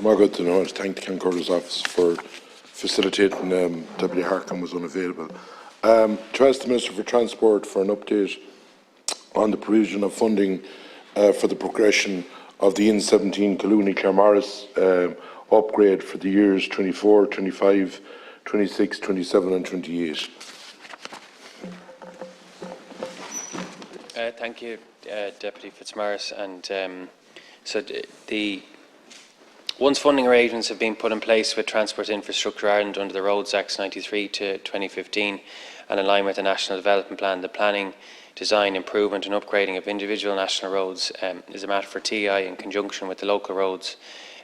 Margaret, I want to thank the Camcorder's office for facilitating. Deputy Harkin was unavailable. To ask the Minister for Transport for an update on the provision of funding for the progression of the N17 Collooney-Claremorris upgrade for the years 24, 25, 26, 27 and 28. Thank you, Deputy Fitzmaurice. And so the once funding arrangements have been put in place with Transport Infrastructure Ireland under the Roads Acts 93 to 2015 and in line with the National Development Plan, the planning, design, improvement and upgrading of individual national roads is a matter for TI in conjunction with the local roads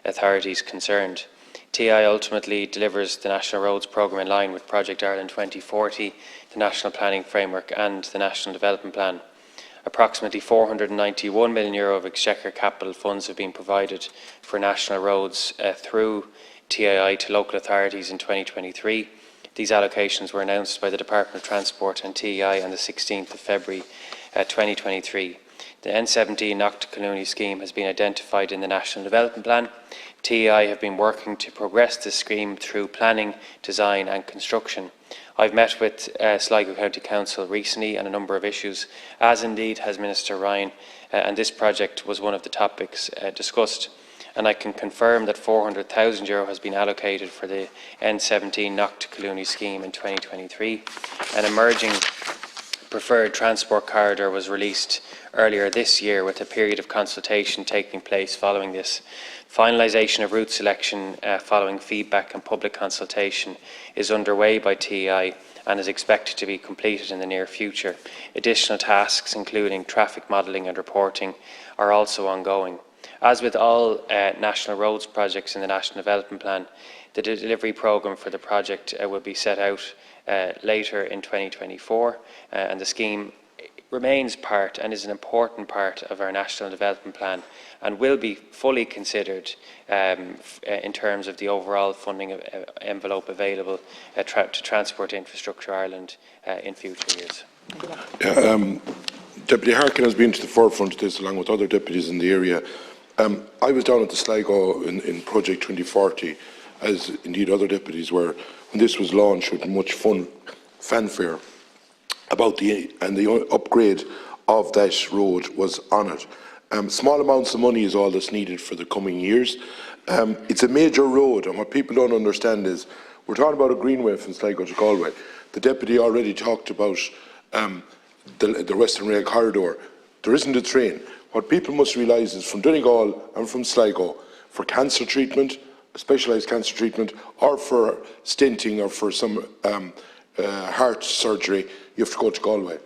authorities concerned. TI ultimately delivers the National Roads Programme in line with Project Ireland 2040, the National Planning Framework and the National Development Plan. Approximately €491 million of Exchequer capital funds have been provided for national roads through TII to local authorities in 2023. These allocations were announced by the Department of Transport and TII on the 16th of February 2023. The N17 Knock to Collooney scheme has been identified in the National Development Plan. TII have been working to progress the scheme through planning, design and construction. I've met with Sligo County Council recently on a number of issues, as indeed has Minister Ryan, and this project was one of the topics discussed. And I can confirm that €400,000 has been allocated for the N17 Knock to Collooney scheme in 2023. An emerging preferred transport corridor was released earlier this year, with a period of consultation taking place following this. Finalisation of route selection following feedback and public consultation is underway by TEI and is expected to be completed in the near future. Additional tasks, including traffic modelling and reporting, are also ongoing. As with all national roads projects in the National Development Plan, the delivery programme for the project will be set out later in 2024, and the scheme remains part and is an important part of our National Development Plan and will be fully considered in terms of the overall funding envelope available to Transport Infrastructure Ireland in future years. Deputy Harkin has been to the forefront of this along with other deputies in the area. I was down at the Sligo in Project 2040, as indeed other deputies were, when this was launched with much fanfare about the upgrade of that road was honoured. Small amounts of money is all that's needed for the coming years. It's a major road, and what people don't understand is we're talking about a greenway from Sligo to Galway. The deputy already talked about the Western Rail corridor. There isn't a train. What people must realise is from Donegal and from Sligo, for cancer treatment, specialised cancer treatment, or for stenting or for some heart surgery, you have to go to Galway.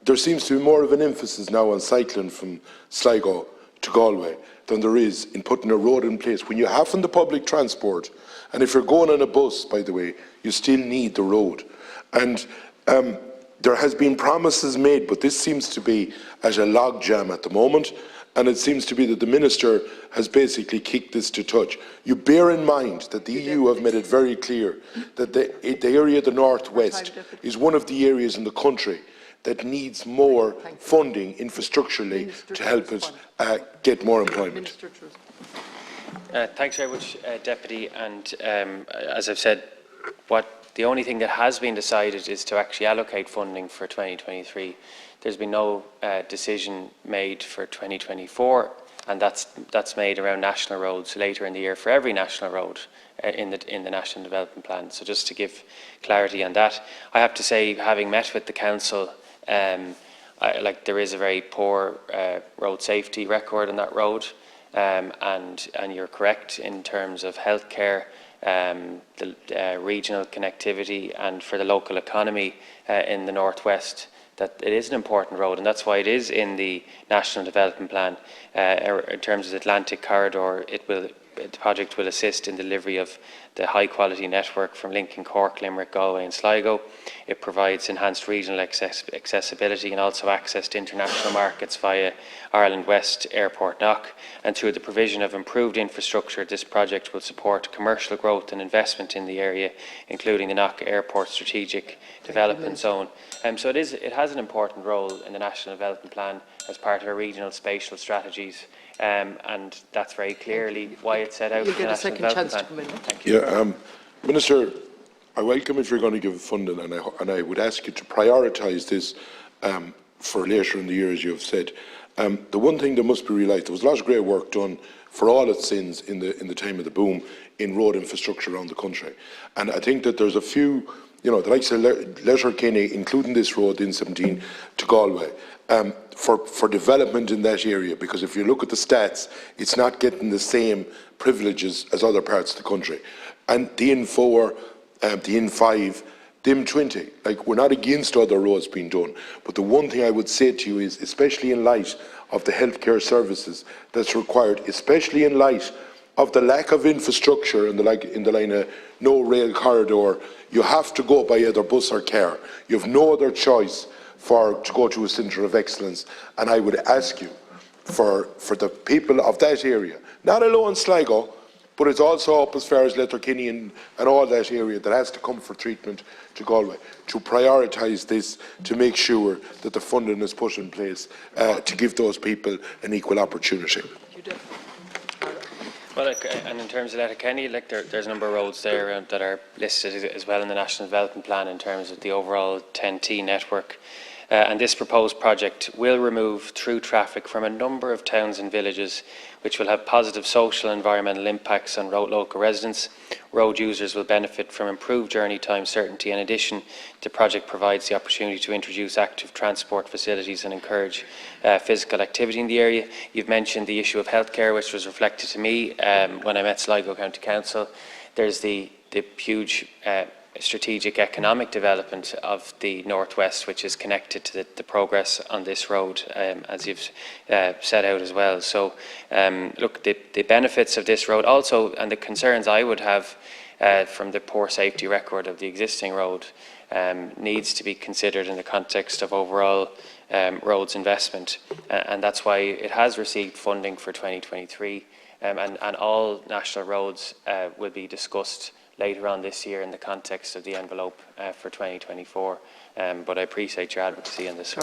There seems to be more of an emphasis now on cycling from Sligo to Galway than there is in putting a road in place. When you have on the public transport, and if you're going on a bus, by the way, you still need the road. And there has been promises made, but this seems to be at a logjam at the moment, and it seems to be that the Minister has basically kicked this to touch. You bear in mind that the EU have made it very clear that the area of the North West is one of the areas in the country that needs more funding infrastructurally to help us get more employment. Thanks very much, Deputy. And as I've said, the only thing that has been decided is to actually allocate funding for 2023. There's been no decision made for 2024, and that's made around national roads later in the year for every national road in the National Development Plan. So just to give clarity on that, I have to say, having met with the council, there is a very poor road safety record on that road, and you're correct in terms of healthcare, the regional connectivity, and for the local economy in the Northwest, that it is an important road, and that's why it is in the National Development Plan. In terms of the Atlantic Corridor, the project will assist in delivery of the high-quality network from linking Cork, Limerick, Galway and Sligo. It provides enhanced regional accessibility and also access to international markets via Ireland West Airport Knock. And through the provision of improved infrastructure, this project will support commercial growth and investment in the area, including the Knock Airport Strategic Development Zone. So it has an important role in the National Development Plan as part of our regional spatial strategies and that's very clearly why it's set out You'll in the get a National second chance Development to come Plan. in. Thank you. Yeah, Minister, I welcome if you're going to give funding, and I would ask you to prioritise this for later in the year, as you have said. The one thing that must be realised, there was a lot of great work done for all its sins in the time of the boom in road infrastructure around the country, and I think that there's a few, the likes of Letterkenny, including this road in 17 to Galway, for development in that area, because if you look at the stats, it's not getting the same privileges as other parts of the country. And the N4, the N5, the M20, like, we're not against other roads being done, but the one thing I would say to you is, especially in light of the healthcare services that's required, especially in light of the lack of infrastructure in the line of no rail corridor, you have to go by either bus or car. You have no other choice to go to a centre of excellence, and I would ask you for the people of that area, not alone Sligo, but it's also up as far as Letterkenny and all that area that has to come for treatment to Galway, to prioritise this, to make sure that the funding is put in place to give those people an equal opportunity. Well, and in terms of Letterkenny, there's a number of roads there that are listed as well in the National Development Plan in terms of the overall 10T network. And this proposed project will remove through traffic from a number of towns and villages, which will have positive social and environmental impacts on local residents. Road users will benefit from improved journey time certainty. In addition, the project provides the opportunity to introduce active transport facilities and encourage physical activity in the area. You've mentioned the issue of healthcare, which was reflected to me when I met Sligo County Council. There's the huge strategic economic development of the Northwest, which is connected to the progress on this road, as you've set out as well. So, look, the benefits of this road also, and the concerns I would have from the poor safety record of the existing road, needs to be considered in the context of overall roads investment, and that's why it has received funding for 2023, and all national roads will be discussed later on this year in the context of the envelope for 2024. But I appreciate your advocacy on this.